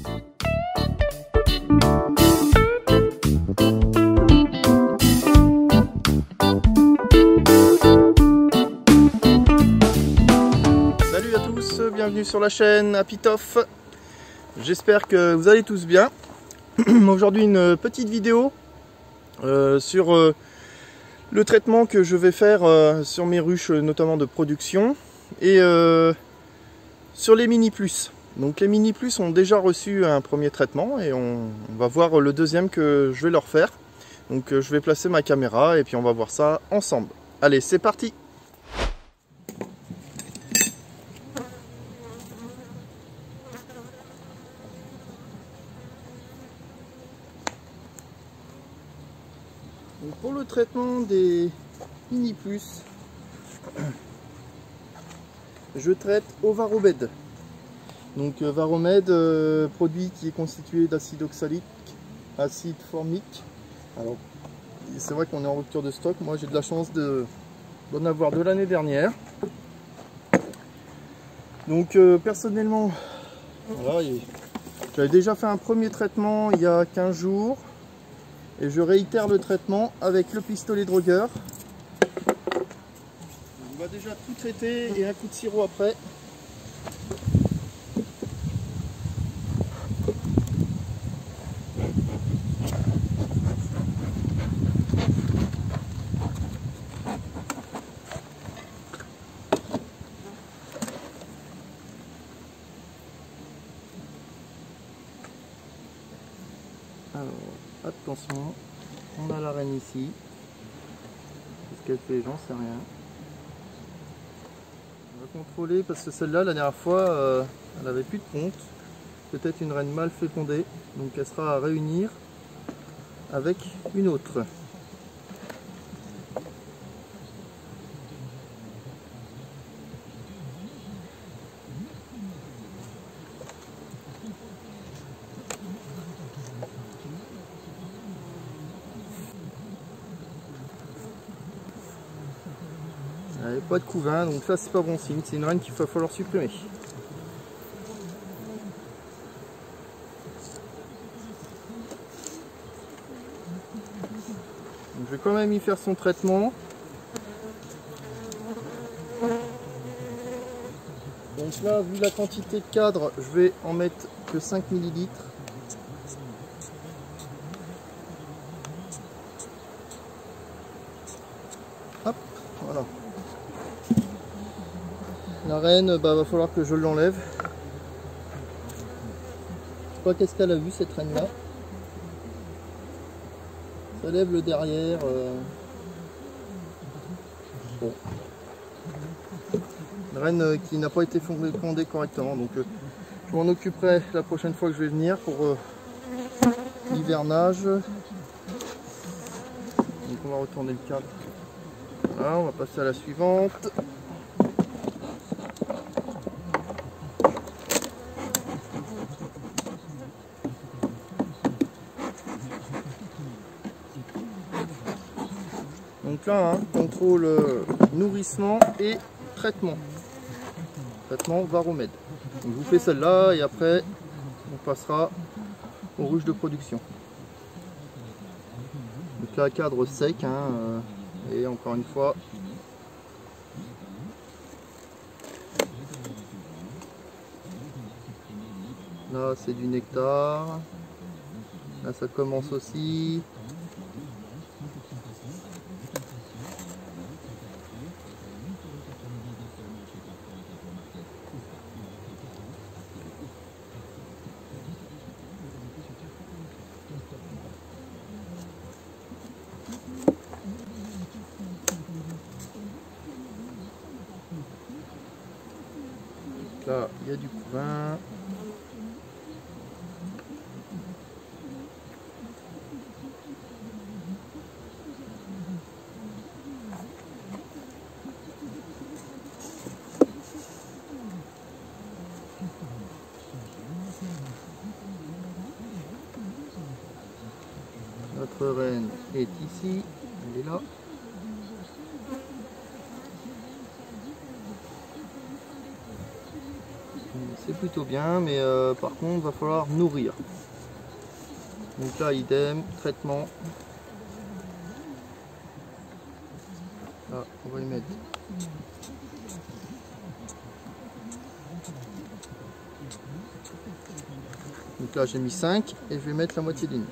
Salut à tous, bienvenue sur la chaîne Apitof. J'espère que vous allez tous bien. Aujourd'hui une petite vidéo sur le traitement que je vais faire sur mes ruches, notamment de production, et sur les mini plus. Donc les mini plus ont déjà reçu un premier traitement et on va voir le deuxième que je vais leur faire. Donc je vais placer ma caméra et puis on va voir ça ensemble. Allez, c'est parti! Donc pour le traitement des mini plus, je traite au Varomed. Donc Varomed, produit qui est constitué d'acide oxalique, acide formique. Alors c'est vrai qu'on est en rupture de stock. Moi j'ai de la chance d'en avoir de l'année dernière. Donc personnellement, voilà, j'avais déjà fait un premier traitement il y a 15 jours. Et je réitère le traitement avec le pistolet drogueur. On va déjà tout traiter et un coup de sirop après. Alors, attention, on a la reine ici. Qu'est-ce qu'elle fait? J'en sais rien. On va contrôler parce que celle-là, la dernière fois, elle avait plus de ponte. Peut-être une reine mâle fécondée. Donc elle sera à réunir avec une autre. Pas de couvain, donc ça c'est pas bon signe, c'est une reine qu'il va falloir supprimer. Donc je vais quand même y faire son traitement. Donc là, vu la quantité de cadre, je vais en mettre que 5 ml. Hop, voilà. La reine, va falloir que je l'enlève. Je sais pas qu'est-ce qu'elle a vu cette reine là. Ça lève le derrière. Bon. Une reine qui n'a pas été fondée correctement. Donc je m'en occuperai la prochaine fois que je vais venir pour l'hivernage. Donc on va retourner le cadre. Voilà, on va passer à la suivante. Donc là, contrôle nourrissement et traitement. Traitement Varomed. Donc je vous fais celle-là et après on passera aux ruches de production. Donc là, cadre sec, et encore une fois. Là c'est du nectar. Là ça commence aussi. Là, il y a du couvain. Notre reine est ici, elle est là. C'est plutôt bien, mais par contre il va falloir nourrir. Donc là idem, traitement. Là, on va y mettre. Donc là j'ai mis 5 et je vais mettre la moitié d'une.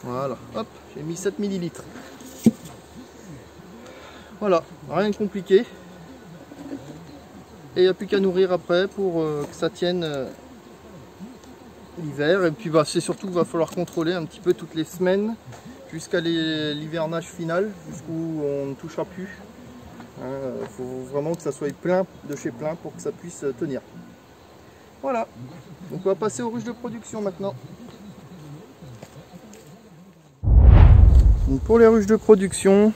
Voilà, hop, j'ai mis 7 ml. Voilà, rien de compliqué. Et il n'y a plus qu'à nourrir après pour que ça tienne l'hiver. Et puis bah, c'est surtout qu'il va falloir contrôler un petit peu toutes les semaines jusqu'à l'hivernage final, jusqu'où on ne touchera plus. Il faut vraiment que ça soit plein de chez plein pour que ça puisse tenir. Voilà, donc on va passer aux ruches de production maintenant. Donc pour les ruches de production,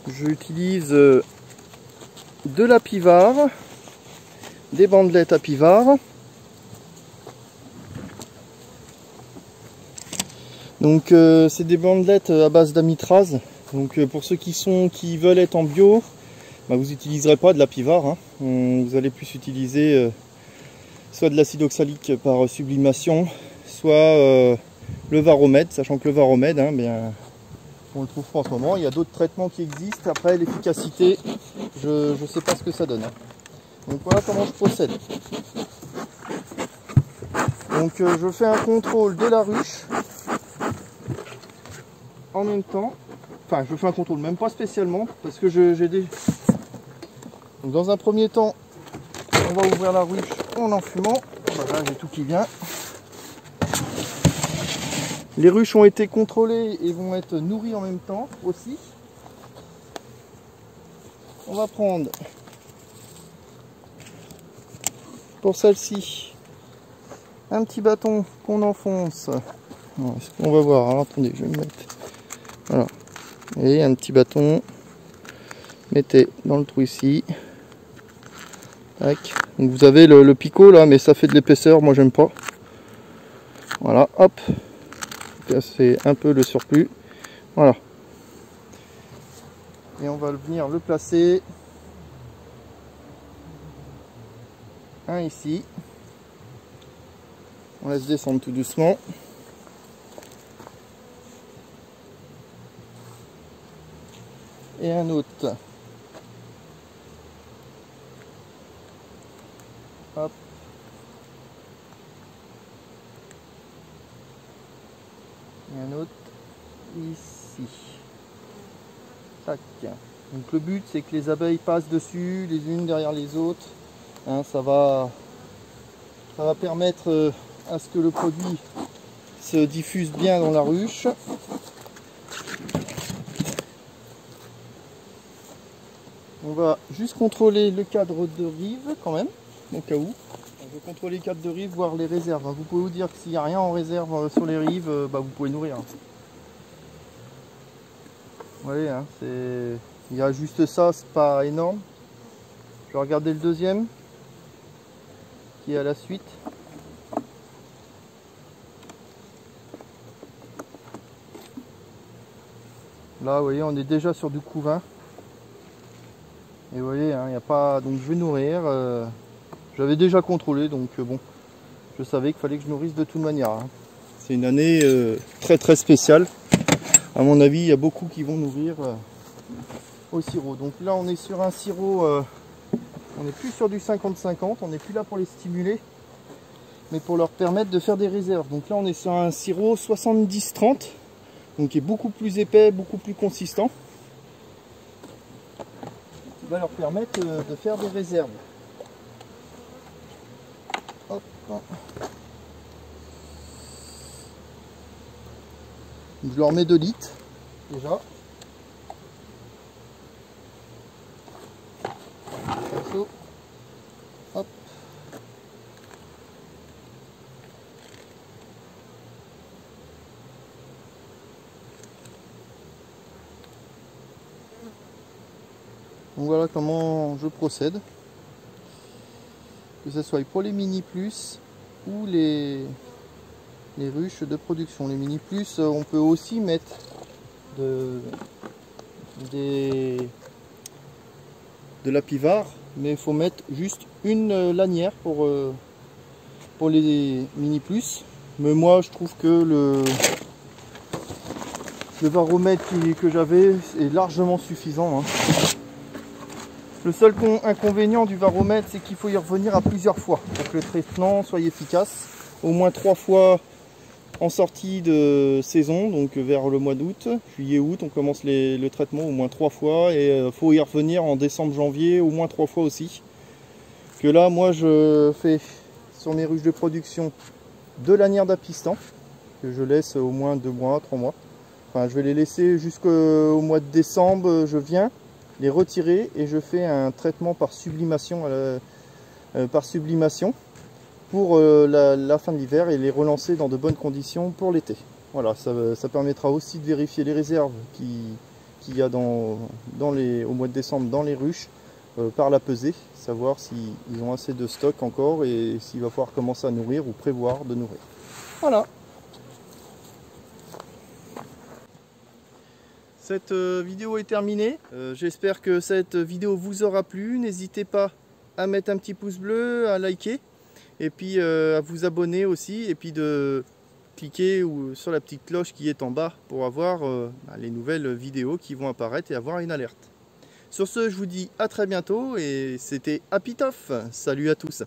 j'utilise de la pivard, des bandelettes à pivard. Donc c'est des bandelettes à base d'amitrase. Donc pour ceux qui veulent être en bio, bah, vous n'utiliserez pas de la pivard. Hein. Vous allez plus utiliser soit de l'acide oxalique par sublimation, soit le varomède, sachant que le varomède, hein, bien, on le trouve pas en ce moment. Il y a d'autres traitements qui existent. Après l'efficacité, je ne sais pas ce que ça donne. Hein. Donc voilà comment je procède. Donc je fais un contrôle de la ruche en même temps. Enfin, je fais un contrôle, même pas spécialement, parce que j'ai des... Donc, dans un premier temps, on va ouvrir la ruche en enfumant. Voilà, j'ai tout qui vient. Les ruches ont été contrôlées et vont être nourries en même temps aussi. On va prendre, pour celle-ci, un petit bâton qu'on enfonce. On va voir, alors attendez, je vais me mettre. Voilà. Et un petit bâton, mettez dans le trou ici. Tac. Donc vous avez le picot là, mais ça fait de l'épaisseur, moi j'aime pas. Voilà, hop. C'est un peu le surplus. Voilà. Et on va venir le placer. Un ici. On laisse descendre tout doucement. Et un autre. Hop. Et un autre ici. Tac. Donc le but c'est que les abeilles passent dessus les unes derrière les autres. Hein, ça va permettre à ce que le produit se diffuse bien dans la ruche. On va juste contrôler le cadre de rive quand même, au cas où. On va contrôler le cadre de rive, voir les réserves. Vous pouvez vous dire que s'il n'y a rien en réserve sur les rives, bah, vous pouvez nourrir. Vous voyez, hein, il y a juste ça, c'est pas énorme. Je vais regarder le deuxième, qui est à la suite. Là, vous voyez, on est déjà sur du couvain. Et vous voyez, il n'y a pas. Donc je vais nourrir. J'avais déjà contrôlé, donc bon, je savais qu'il fallait que je nourrisse de toute manière. Hein. C'est une année très très spéciale. À mon avis, il y a beaucoup qui vont nourrir au sirop. Donc là, on est sur un sirop. On n'est plus sur du 50-50. On n'est plus là pour les stimuler, mais pour leur permettre de faire des réserves. Donc là, on est sur un sirop 70-30. Donc qui est beaucoup plus épais, beaucoup plus consistant. Qui va leur permettre de faire des réserves. Hop, hop. Donc, je leur mets 2 litres déjà. Hop. Donc voilà comment je procède. Que ce soit pour les mini plus ou les ruches de production. Les mini plus, on peut aussi mettre des la Pivard, mais il faut mettre juste une lanière pour les Mini Plus. Mais moi je trouve que le varomètre que j'avais est largement suffisant, hein. Le seul inconvénient du varomètre, c'est qu'il faut y revenir à plusieurs fois pour que le traitement soit efficace. Au moins 3 fois en sortie de saison, donc vers le mois d'août, juillet-août, on commence le traitement au moins 3 fois. Et il faut y revenir en décembre-janvier au moins 3 fois aussi. Que là, moi, je fais sur mes ruches de production 2 lanières d'apistan, que je laisse au moins 2 mois, 3 mois. Enfin, je vais les laisser jusqu'au mois de décembre, je viens les retirer et je fais un traitement par sublimation, pour la fin de l'hiver et les relancer dans de bonnes conditions pour l'été. Voilà, ça permettra aussi de vérifier les réserves qu'il y a au mois de décembre dans les ruches par la pesée, savoir s'ils ont assez de stock encore et s'il va falloir commencer à nourrir ou prévoir de nourrir. Voilà. Cette vidéo est terminée. J'espère que cette vidéo vous aura plu. N'hésitez pas à mettre un petit pouce bleu, à liker et puis à vous abonner aussi et puis de cliquer sur la petite cloche qui est en bas pour avoir les nouvelles vidéos qui vont apparaître et avoir une alerte. Sur ce, je vous dis à très bientôt et c'était Apitof. Salut à tous.